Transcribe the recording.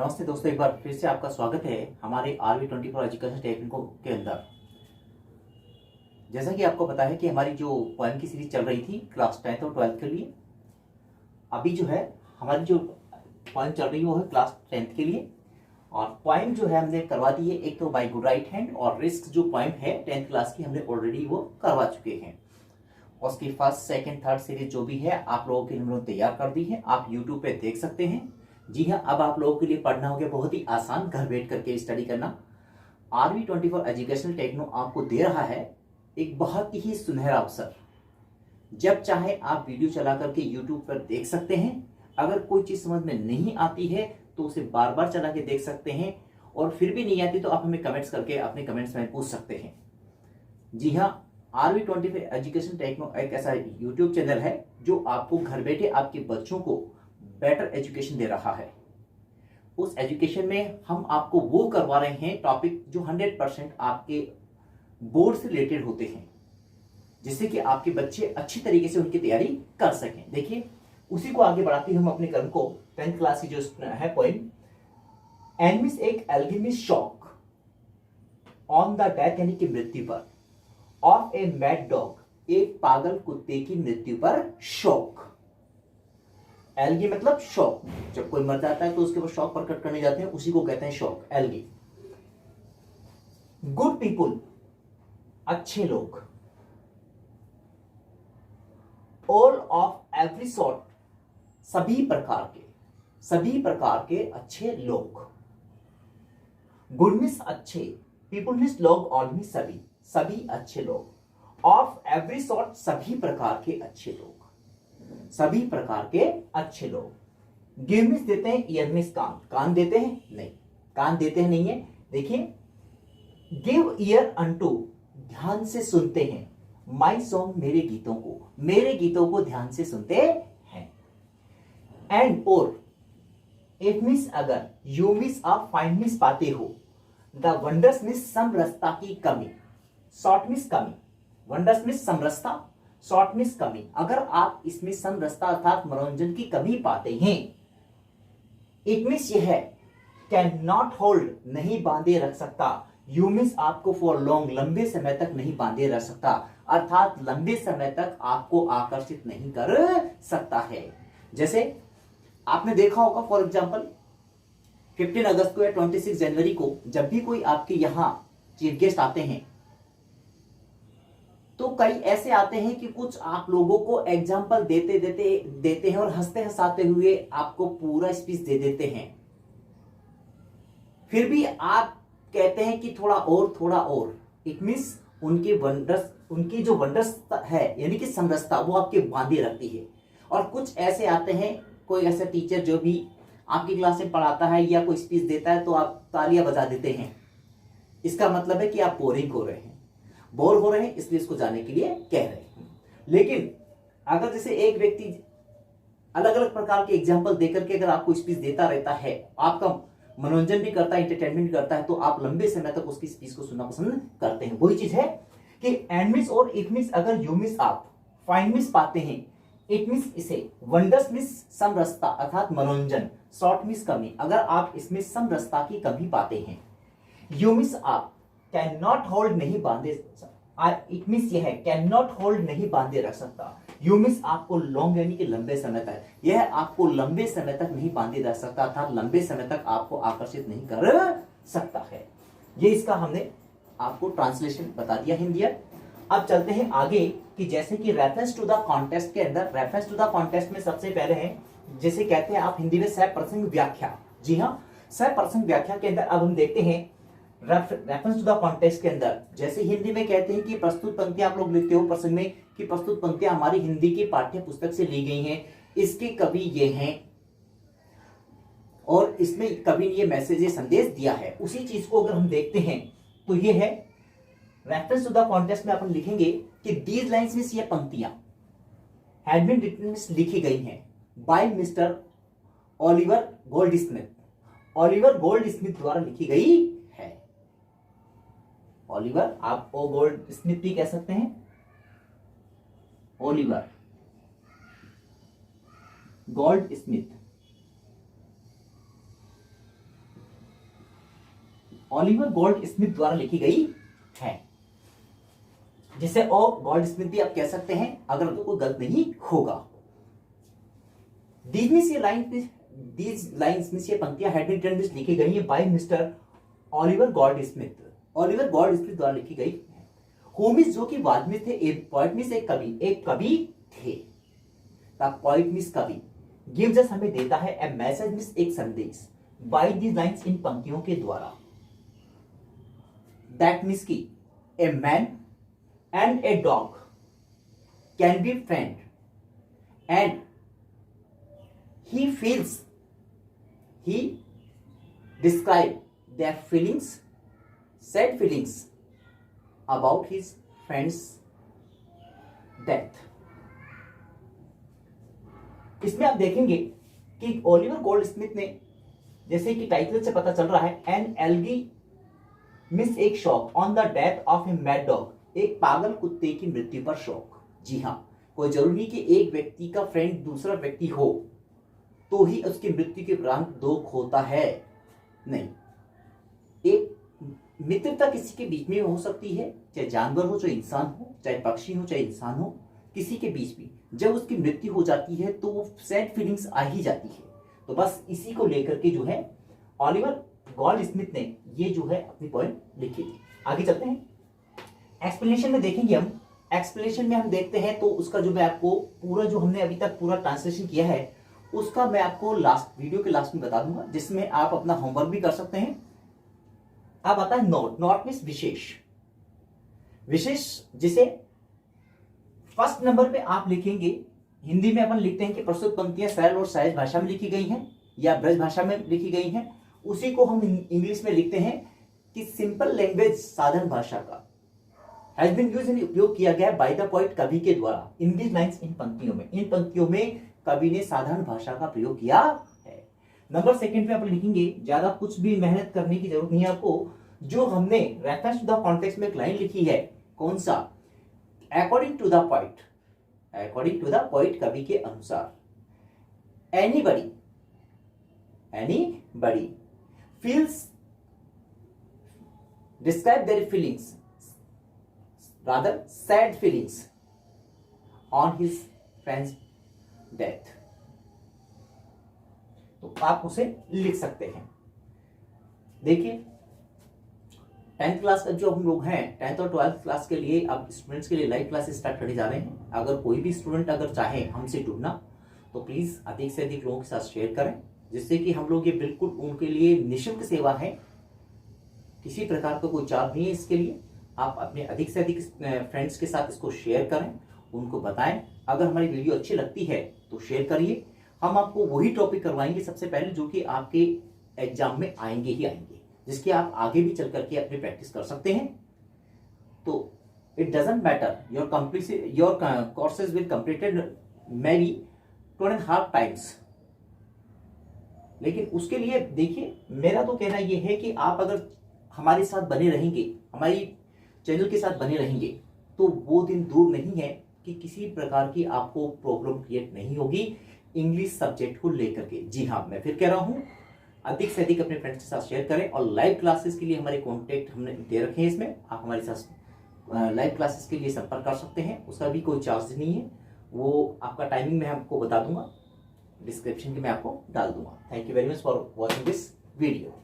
नमस्ते दोस्तों, एक बार फिर से आपका स्वागत है हमारे RV24 एजुकेशन टेक्निको के अंदर। जैसा कि आपको पता है कि हमारी जो पोएम की सीरीज चल रही थी क्लास 10th और 12th के लिए, अभी जो है हमारी जो पोएम चल रही है वो है क्लास 10th के लिए। और पोएम जो है हमने करवा दी है, एक तो बाय गुड राइट हैंड, और रिस्क जो पोएम है 10th क्लास की हमने ऑलरेडी वो करवा चुके हैं। उसकी फर्स्ट सेकेंड थर्ड सीरीज जो भी है आप लोगों के लिए हमने तैयार कर दी है, आप यूट्यूब पे देख सकते हैं। जी हाँ, अब आप लोगों के लिए पढ़ना हो गया बहुत ही आसान, घर बैठ करके स्टडी करना। RV24 एजुकेशनल टेक्नो आपको दे रहा है एक बहुत ही सुनहरा अवसर। जब चाहे आप वीडियो चला करके यूट्यूब पर देख सकते हैं। अगर कोई चीज समझ में नहीं आती है तो उसे बार बार चला के देख सकते हैं, और फिर भी नहीं आती तो आप हमें कमेंट्स करके अपने कमेंट्स में पूछ सकते हैं। जी हाँ, RV24 एजुकेशन टेक्नो एक ऐसा यूट्यूब चैनल है जो आपको घर बैठे आपके बच्चों को बेटर एजुकेशन दे रहा है। उस एजुकेशन में हम आपको वो करवा रहे हैं टॉपिक जो 100% आपके बोर्ड से रिलेटेड होते हैं, जिससे कि आपके बच्चे अच्छी तरीके से उनकी तैयारी कर सकें। देखिए, उसी को आगे बढ़ाते हम अपने क्रम को 10th क्लास की जो है पोएम, एनिमिस एक alchemist shock on the death यानी कि मृत्यु पर, ऑफ ए मैड डॉग एक पागल कुत्ते की मृत्यु पर शौक। एल्गी मतलब शौक, जब कोई मर जाता है तो उसके ऊपर शौक प्रकट करने जाते हैं, उसी को कहते हैं शौक, एल्गी। गुड पीपुल अच्छे लोग, ऑल ऑफ एवरी सॉर्ट सभी प्रकार के अच्छे लोग। गुड मीन्स अच्छे, पीपुल मीन्स लोग, ऑल मीन्स सभी अच्छे लोग, ऑफ एवरी सॉर्ट सभी प्रकार के अच्छे लोग, सभी प्रकार के अच्छे लोग। गिव मीन्स देते हैं, ईयर मीन्स कान, कान देते हैं नहीं, कान देते हैं नहीं है। देखिए, गिव ईयर अनटू ध्यान से सुनते हैं, माई सॉन्ग मेरे गीतों को ध्यान से सुनते हैं। एंड और इफ मीन्स अगर, यू मीन्स आप फाइंड मीन्स पाते हो, द वंडर्स मीन्स समरसता की कमी, शॉर्ट मीन्स कमी, वंडर्स मीन्स समरसता, शॉर्ट मीन्स कमी। अगर आप इसमें समरसता अर्थात मनोरंजन की कमी पाते हैं, इट मीन्स यह है कैन नॉट होल्ड नहीं बांधे रख सकता, यू मीन्स आपको फॉर लॉन्ग लंबे समय तक नहीं बांधे रख सकता, अर्थात लंबे समय तक आपको आकर्षित नहीं कर सकता है। जैसे आपने देखा होगा, फॉर एग्जाम्पल 15 अगस्त को या 26 जनवरी को जब भी कोई आपके यहां चीफ गेस्ट आते हैं तो कई ऐसे आते हैं कि कुछ आप लोगों को एग्जाम्पल देते हैं और हंसते हंसाते हुए आपको पूरा स्पीच दे देते हैं। फिर भी आप कहते हैं कि थोड़ा और, इट मीन्स उनकी जो वंडर्स है यानी कि समरसता वो आपके बांधे रखती है। और कुछ ऐसे आते हैं, कोई ऐसा टीचर जो भी आपकी क्लास में पढ़ाता है या कोई स्पीच देता है तो आप तालियां बजा देते हैं। इसका मतलब है कि आप बोर हो रहे हैं इसलिए इसको जाने के लिए कह रहे हैं। लेकिन अगर जैसे एक व्यक्ति अलग अलग प्रकार के एग्जाम्पल देकर के अगर आपको स्पीच देता रहता है, आपका मनोरंजन भी करता है, एंटरटेनमेंट भी करता है, तो आप लंबे समय तक उसकी स्पीच को सुनना पसंद करते हैं। वही चीज है कि एंड मीन्स और इट मीन्स अगर, यू मीन्स आप, फाइंड मीन्स पाते हैं, इट मीन्स इसे, वंडर्स मीन्स समरसता अर्थात मनोरंजन, शॉर्ट मीन्स कमी, अगर आप इसमें समरसता की कमी पाते हैं, यू मीन्स आप, कैन नॉट होल्ड नहीं बांधे, इट मीन्स यह है कैन नॉट होल्ड नहीं बांधे रख सकता, यू मीन्स आपको लॉन्ग यानी कि लंबे समय तक, यह आपको लंबे समय तक नहीं बांधे रख सकता था, लंबे समय तक आपको आकर्षित नहीं कर सकता है। ये इसका हमने आपको ट्रांसलेशन बता दिया हिंदी। अब चलते हैं आगे कि जैसे कि रेफरेंस टू द कॉन्टेस्ट के अंदर, रेफरेंस टू द कॉन्टेस्ट में सबसे पहले है जैसे कहते हैं आप हिंदी में सप्रसंग व्याख्या। जी हाँ, सप्रसंग व्याख्या के अंदर अब हम देखते हैं रेफरेंस टू द कॉन्टेक्स्ट के अंदर, जैसे हिंदी में कहते हैं कि प्रस्तुत पंक्तियां आप लोग लिखते हो प्रसंग में कि प्रस्तुत पंक्तियां हमारी हिंदी की पाठ्य पुस्तक से ली गई हैं, इसके कवि ये हैं और इसमें कवि ने ये मैसेज, ये संदेश दिया है। उसी चीज को अगर हम देखते हैं तो ये है रेफरेंस टू द कॉन्टेक्स्ट में अपन लिखेंगे कि दीज लाइन्स मींस ये पंक्तियां हैड बीन रिटन मींस लिखी गई हैं by mister Oliver Goldsmith, Oliver Goldsmith द्वारा लिखी गई है। ओलिवर आप ओ गोल्डस्मिथ भी कह सकते हैं, Oliver Goldsmith Oliver Goldsmith द्वारा लिखी गई है, जिसे ओ गोल्ड स्मिथ भी आप कह सकते हैं अगर तो कोई गलत नहीं होगा। These lines में से पंक्तियां हैड बीन रिटन लिखी गई है by mister Oliver Goldsmith. Oliver Goldsmith द्वारा लिखी गई है। होमिस जो कि बाद में थे एक पोएट मीन्स एक कवि थे। द पोएट मीन्स कवि गिव्स अस हमें देता है ए मैसेज मीन्स एक संदेश बाय दीज लाइंस इन पंक्तियों के द्वारा। दैट मीन्स की a man and a dog can be friend and he describe their feelings, sad feelings about his friend's death। इसमें आप देखेंगे कि ओलिवर गोल्ड स्मिथ ने, जैसे कि टाइटल से पता चल रहा है, एन एल्गी मिस एक shock on the death of a mad dog, एक पागल कुत्ते की मृत्यु पर शौक। जी हाँ, कोई जरूरी नहीं कि एक व्यक्ति का फ्रेंड दूसरा व्यक्ति हो तो ही उसकी मृत्यु के उपरांत दुख होता है, नहीं। एक मित्रता किसी के बीच में हो सकती है, चाहे जानवर हो चाहे इंसान हो, चाहे पक्षी हो चाहे इंसान हो, किसी के बीच भी जब उसकी मृत्यु हो जाती है तो वो सैड फीलिंग्स आ ही जाती है। तो बस इसी को लेकर के जो है ऑलिवर गोल्ड स्मिथ ने ये जो है अपनी पॉइंट लिखी थी। आगे चलते हैं, एक्सप्लेनेशन में देखेंगे हम। एक्सप्लेनेशन में हम देखते हैं तो उसका जो मैं आपको पूरा जो हमने अभी तक पूरा ट्रांसलेशन किया है उसका मैं आपको लास्ट वीडियो के लास्ट में बता दूंगा, जिसमें आप अपना होमवर्क भी कर सकते हैं। अब आता है नोट। नोट मीन्स विशेष। विशेष जिसे फर्स्ट नंबर पे आप लिखेंगे, हिंदी में अपन लिखते हैं कि प्रस्तुत पंक्तियां सरल और सहज भाषा में लिखी गई हैं या ब्रज भाषा में लिखी गई हैं, उसी को हम इंग्लिश में लिखते हैं कि सिंपल लैंग्वेज साधारण भाषा का हैज बीन यूज्ड यानी उपयोग किया गया बाय द पोएट कवि के द्वारा इन दीज लाइन्स इन पंक्तियों में। इन पंक्तियों में कवि ने साधारण भाषा का प्रयोग किया है। नंबर सेकंड पे आप लिखेंगे, ज्यादा कुछ भी मेहनत करने की जरूरत नहीं है आपको। जो हमने रेफरेंस टू द कॉन्टेक्स्ट में एक लाइन लिखी है, कौन सा, according to the poet, according to the poet कवि के अनुसार, anybody feels describe their feelings rather sad feelings on his friends death. तो आप उसे लिख सकते हैं। देखिए 10th क्लास का जो हम लोग हैं, 10th और 12th क्लास के लिए अब स्टूडेंट्स के लिए लाइव क्लासेस स्टार्ट करने जा रहे हैं। अगर कोई भी स्टूडेंट अगर चाहे हमसे जुड़ना तो प्लीज अधिक से अधिक लोगों के साथ शेयर करें, जिससे कि हम लोग ये बिल्कुल उनके लिए निःशुल्क सेवा है, किसी प्रकार का कोई चार्ज नहीं है इसके लिए। आप अपने अधिक से अधिक फ्रेंड्स के साथ इसको शेयर करें, उनको बताएं। अगर हमारी वीडियो अच्छी लगती है तो शेयर करिए। हम आपको वही टॉपिक करवाएंगे सबसे पहले जो कि आपके एग्जाम में आएंगे ही आएंगे, जिसकी आप आगे भी चल करके अपनी प्रैक्टिस कर सकते हैं। तो it doesn't matter your courses will completed may be 2.5 times, लेकिन उसके लिए देखिए मेरा तो कहना यह है कि आप अगर हमारे साथ बने रहेंगे, हमारी चैनल के साथ बने रहेंगे, तो वो दिन दूर नहीं है कि किसी प्रकार की आपको प्रॉब्लम क्रिएट नहीं होगी इंग्लिश सब्जेक्ट को लेकर के। जी हाँ, मैं फिर कह रहा हूं, अधिक से अधिक अपने फ्रेंड्स के साथ शेयर करें और लाइव क्लासेस के लिए हमारे कॉन्टेक्ट हमने दे रखे हैं इसमें, आप हमारे साथ लाइव क्लासेस के लिए संपर्क कर सकते हैं। उसका भी कोई चार्ज नहीं है, वो आपका टाइमिंग मैं आपको बता दूंगा, डिस्क्रिप्शन में मैं आपको डाल दूंगा। Thank you very much for watching this video.